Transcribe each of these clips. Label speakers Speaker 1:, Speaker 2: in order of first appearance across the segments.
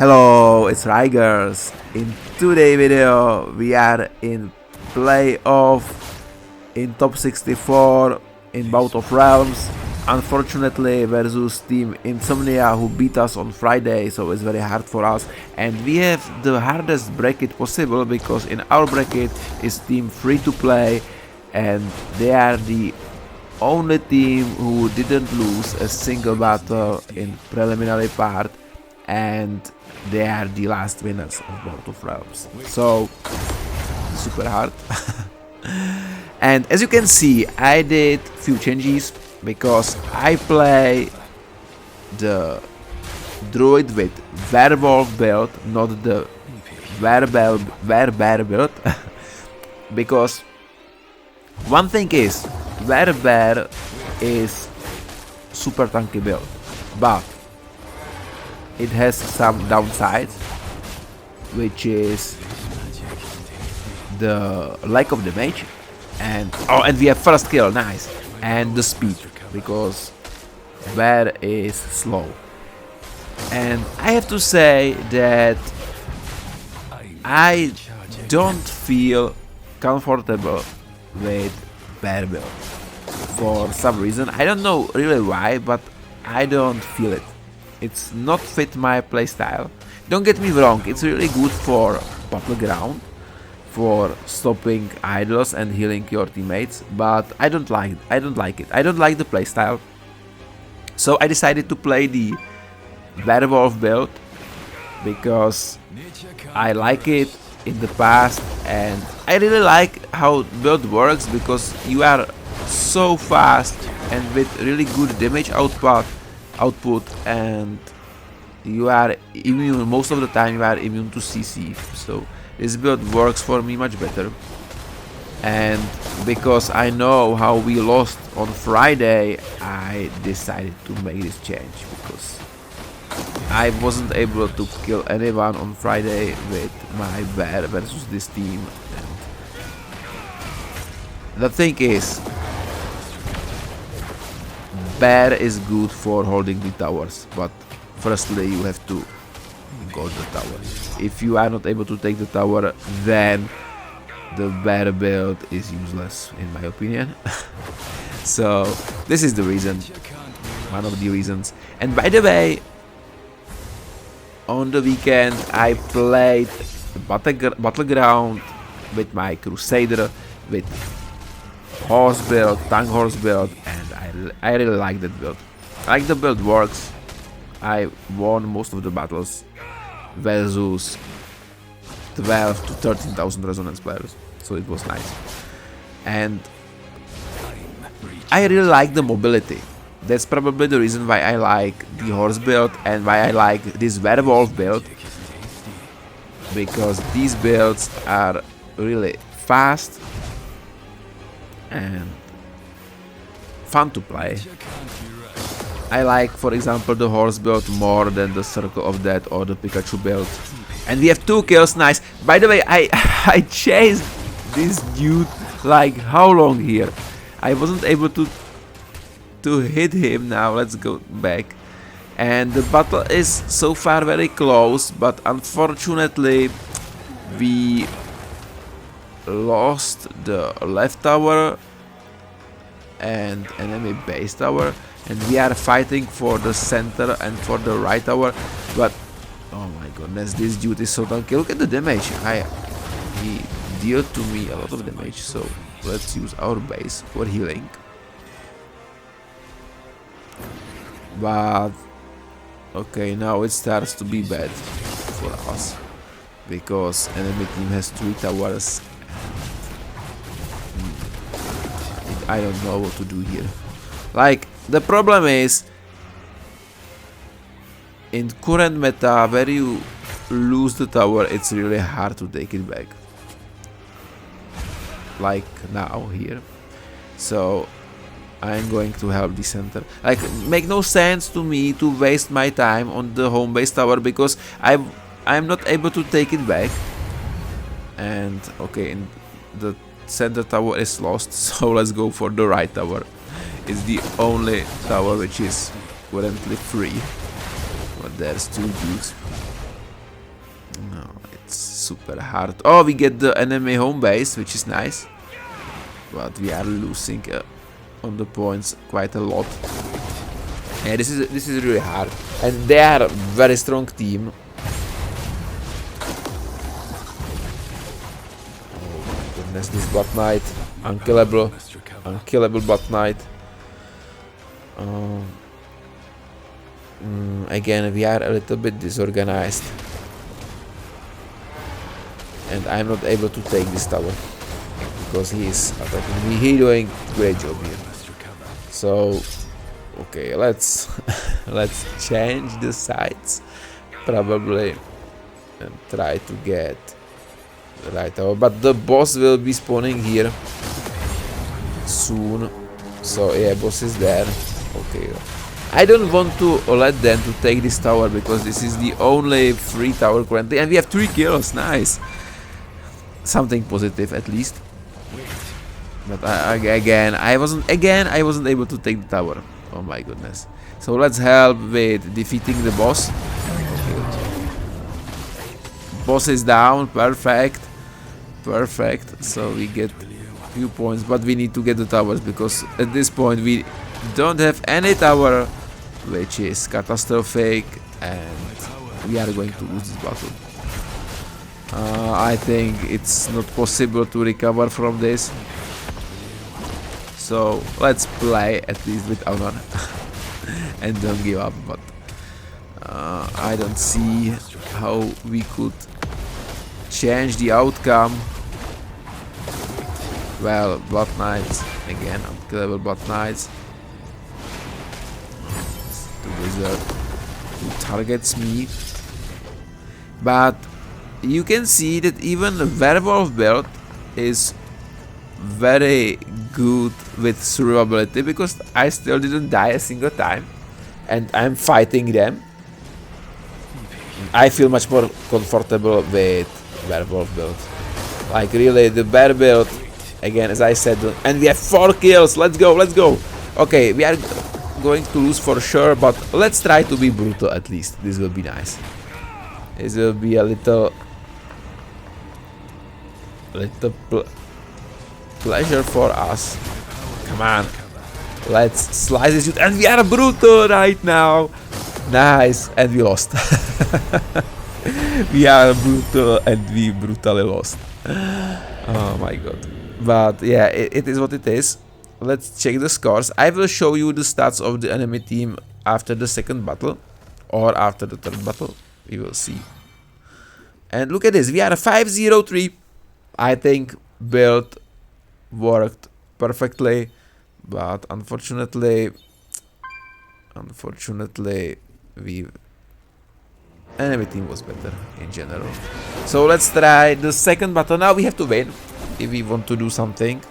Speaker 1: Hello, it's Rigers. In today's video, we are in playoff in top 64 in Bout of Realms. Unfortunately, versus Team Insomnia, who beat us on Friday, so it's very hard for us. And we have the hardest bracket possible because in our bracket is Team Free to Play, and they are the only team who didn't lose a single battle in preliminary part, and they are the last winners of Bout of Realms. So super hard. And as you can see, I did few changes because I play the Druid with Werewolf build, not the Werbear build. Because one thing is, Werbear is super tanky build, but it has some downsides, which is the lack of damage, and we have first kill, nice, and the speed, because Bear is slow. And I have to say that I don't feel comfortable with Bear build for some reason. I don't know really why, but I don't feel it. It's not fit my playstyle. Don't get me wrong, it's really good for battleground, for stopping idols and healing your teammates, but I don't like it. I don't like the playstyle. So I decided to play the Werewolf build because I like it in the past, and I really like how build works because you are so fast and with really good damage output, and you are immune most of the time. You are immune to CC, so this build works for me much better. And because I know how we lost on Friday, I decided to make this change because I wasn't able to kill anyone on Friday with my bear versus this team. And the thing is, Bear is good for holding the towers, but firstly you have to go to the tower. If you are not able to take the tower, then the Bear build is useless in my opinion. So this is the reason, one of the reasons. And by the way, on the weekend I played Battleground with my Crusader with horse build, tank horse build, and I really like that build. I like the build works. I won most of the battles versus 12 to 13,000 resonance players, so it was nice. And I really like the mobility. That's probably the reason why I like the horse build and why I like this werewolf build, because these builds are really fast and fun to play. I like, for example, the horse build more than the Circle of Death or the Pikachu build. And we have 2 kills, nice. By the way, I chased this dude like how long here? I wasn't able to hit him. Now let's go back. And the battle is so far very close, but unfortunately we lost the left tower and enemy base tower, and we are fighting for the center and for the right tower. But oh my goodness, this dude is so tanky. Look at the damage. He dealt to me a lot of damage, so let's use our base for healing. But okay, now it starts to be bad for us because enemy team has 3 towers. I don't know what to do here. Like, the problem is, in current meta, where you lose the tower, it's really hard to take it back. Like now here. So I'm going to help the center. Like, make no sense to me to waste my time on the home base tower because I'm not able to take it back. And okay, in the center tower is lost, so let's go for the right tower. It's the only tower which is currently free, but there's 2 dudes. super hard. Oh, we get the enemy home base, which is nice. But we are losing on the points quite a lot. Yeah, this is really hard. And they are a very strong team. Oh my goodness, this Blood Knight. Unkillable. Unkillable Blood Knight. Again, we are a little bit disorganized. And I'm not able to take this tower. Because he is attacking me. He's doing a great job here. So, okay, let's change the sides. Probably. And try to get the right tower. But the boss will be spawning here soon. So, yeah, boss is there. Okay. I don't want to let them to take this tower because this is the only free tower currently, and we have 3 kills. Nice, something positive at least. But again, I wasn't able to take the tower. Oh my goodness! So let's help with defeating the boss. Okay. Boss is down. Perfect, perfect. So we get few points, but we need to get the towers because at this point we don't have any tower, which is catastrophic, and we are going to lose this battle. I think it's not possible to recover from this, so let's play at least with honor and don't give up. But I don't see how we could change the outcome. Well, Blood Knights again, unkillable Blood Knights. The wizard who targets me, but you can see that even the werewolf build is very good with survivability because I still didn't die a single time and I'm fighting them. I feel much more comfortable with werewolf build. Like really, the bear build again, as I said, and we have 4 kills. Let's go, let's go. Okay, we are going to lose for sure, but let's try to be brutal at least. This will be nice. This will be a little pleasure for us. Come on, let's slice this dude, and we are brutal right now. Nice, and we lost. We are brutal and we brutally lost. Oh my god. But yeah, it is what it is. Let's check the scores. I will show you the stats of the enemy team after the second battle or after the third battle. We will see. And look at this. We are a 5-0-3. I think build worked perfectly, but unfortunately we enemy team was better in general. So let's try the second battle. Now we have to win if we want to do something.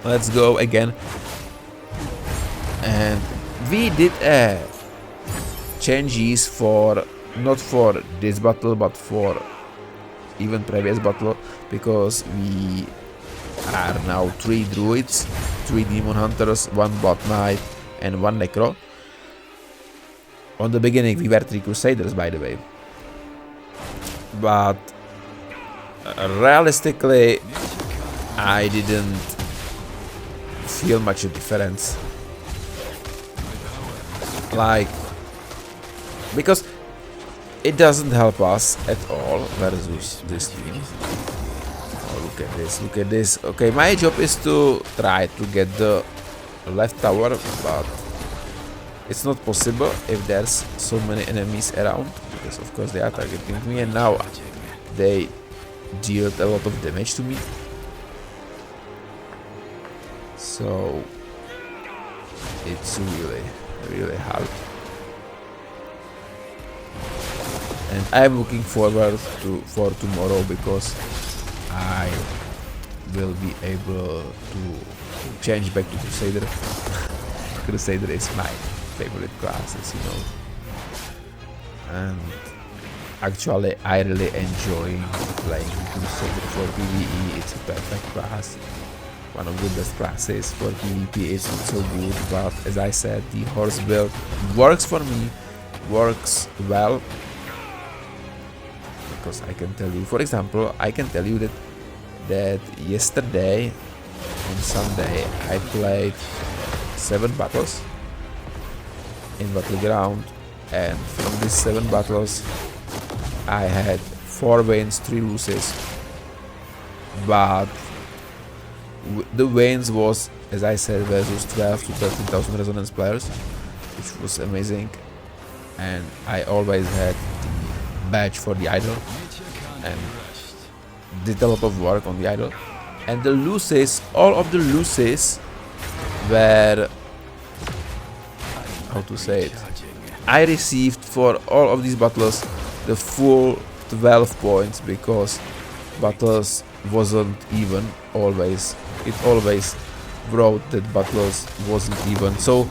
Speaker 1: Let's go again. And we did changes for not for this battle but for even previous battle, because we are now 3 druids, 3 demon hunters, 1 bot knight and 1 necro. On the beginning we were 3 crusaders, by the way, but realistically I didn't feel much a difference, like, because it doesn't help us at all versus this team. Oh, look at this, look at this. Okay, my job is to try to get the left tower, but it's not possible if there's so many enemies around, because of course they are targeting me, and now they dealt a lot of damage to me. So it's really hard. And I'm looking forward for tomorrow, because I will be able to change back to Crusader. Crusader is my favorite class, as you know. And actually I really enjoy playing Crusader for PvE. It's a perfect class. One of the best classes. For PvP it's not so good, but as I said, the horse build works for me, works well. because I can tell you, for example, I can tell you that yesterday on Sunday I played 7 battles in Battleground, and from these 7 battles I had 4 wins, 3 losses, but the wins was, as I said, versus 12 to 13,000 resonance players, which was amazing, and I always had the badge for the idol and did a lot of work on the idol. And the losses, all of the losses were, how to say it, I received for all of these battles the full 12 points, because battles wasn't even always, it always wrote that battles wasn't even. So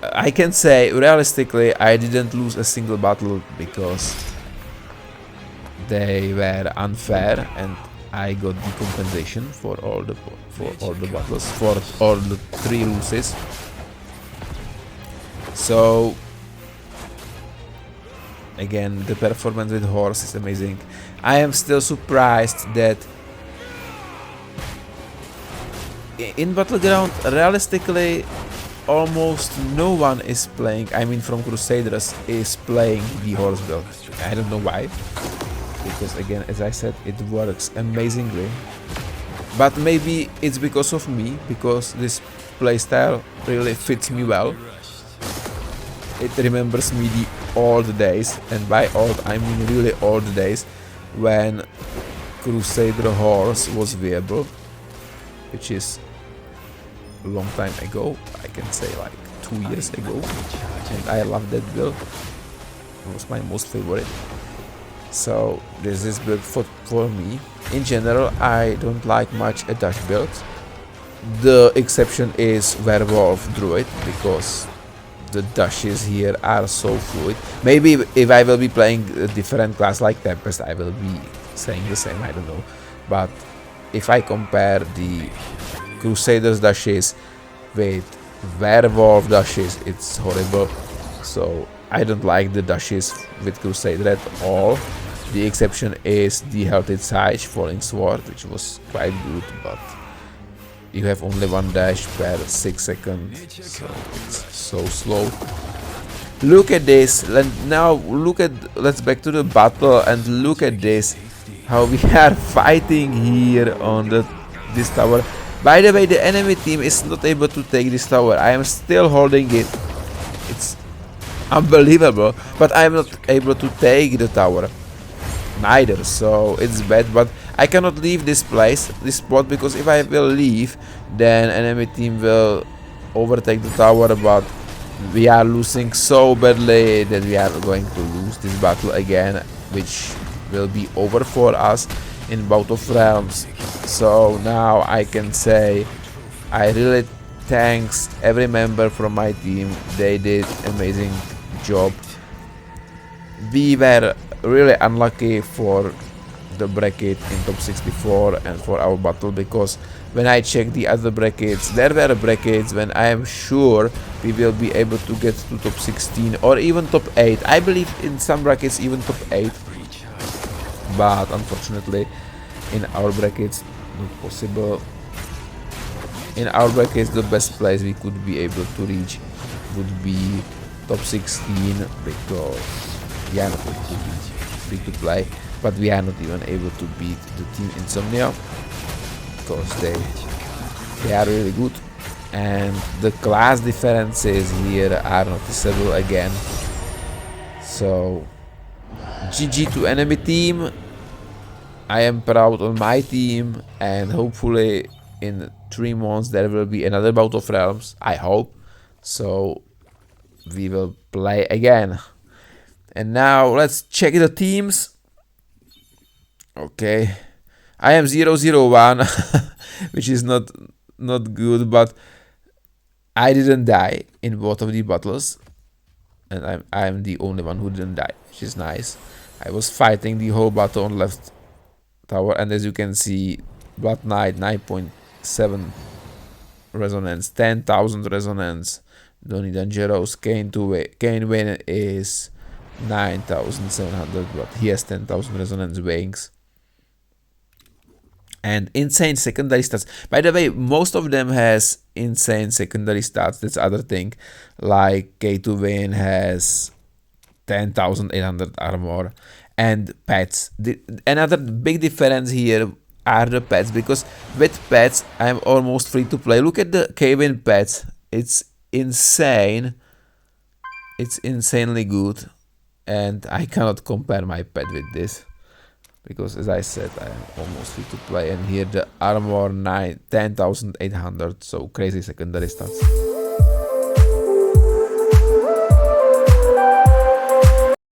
Speaker 1: I can say realistically I didn't lose a single battle because they were unfair, and I got the compensation for all the battles, for all the 3 losses. So again, the performance with horse is amazing. I am still surprised that in Battleground, realistically, almost no one is playing, I mean from Crusaders, is playing the horse build. I don't know why, because again, as I said, it works amazingly. But maybe it's because of me, because this playstyle really fits me well. It remembers me the old days, and by old I mean really old days, when Crusader horse was viable, which is a long time ago. I can say like 2 years ago, and I love that build. It was my most favorite. So this is build for me. In general, I don't like much a dash build. The exception is Werewolf Druid, because the dashes here are so fluid. Maybe if I will be playing a different class like Tempest, I will be saying the same, I don't know. But if I compare the Crusaders dashes with Werewolf dashes, it's horrible. So I don't like the dashes with Crusader at all. The exception is the Healthy Sage Falling Sword, which was quite good, but you have only 1 dash per 6 seconds, so it's so slow. Look at this. Now look at, let's back to the battle and look at this, how we are fighting here on this tower. By the way, the enemy team is not able to take this tower. I am still holding it. It's unbelievable, but I am not able to take the tower neither, so it's bad. But I cannot leave this place, this spot, because if I will leave, then enemy team will overtake the tower, but we are losing so badly that we are going to lose this battle again, which will be over for us in Bout of Realms. So now I can say I really thanks every member from my team. They did amazing job. We were really unlucky for the bracket in top 64 and for our battle, because when I checked the other brackets, there were brackets when I am sure we will be able to get to top 16 or even top 8. I believe in some brackets even top 8, but unfortunately in our brackets not possible. In our brackets, the best place we could be able to reach would be top 16, because we are not free to play, but we are not even able to beat the team Insomnia, because they are really good, and the class differences here are noticeable again. So GG to enemy team. I am proud of my team, and hopefully in 3 months there will be another Bout of Realms, I hope. So we will play again. And now let's check the teams. Okay, I am 0-0-1, which is not good, but I didn't die in both of the battles, and I'm the only one who didn't die, which is nice. I was fighting the whole battle on left tower, and as you can see, Blood Knight 9.7 resonance, 10,000 resonance. Donny Dangerous, Kane win is 9,700, but he has 10,000 resonance wings. And insane secondary stats. By the way, most of them has insane secondary stats. That's other thing. Like K2 Vayne has 10,800 armor. And pets. Another big difference here are the pets, because with pets I'm almost free to play. Look at the K-Vayne pets. It's insane. It's insanely good. And I cannot compare my pet with this, because as I said, I am almost free to play. And here the armor 10,800, so crazy secondary stats.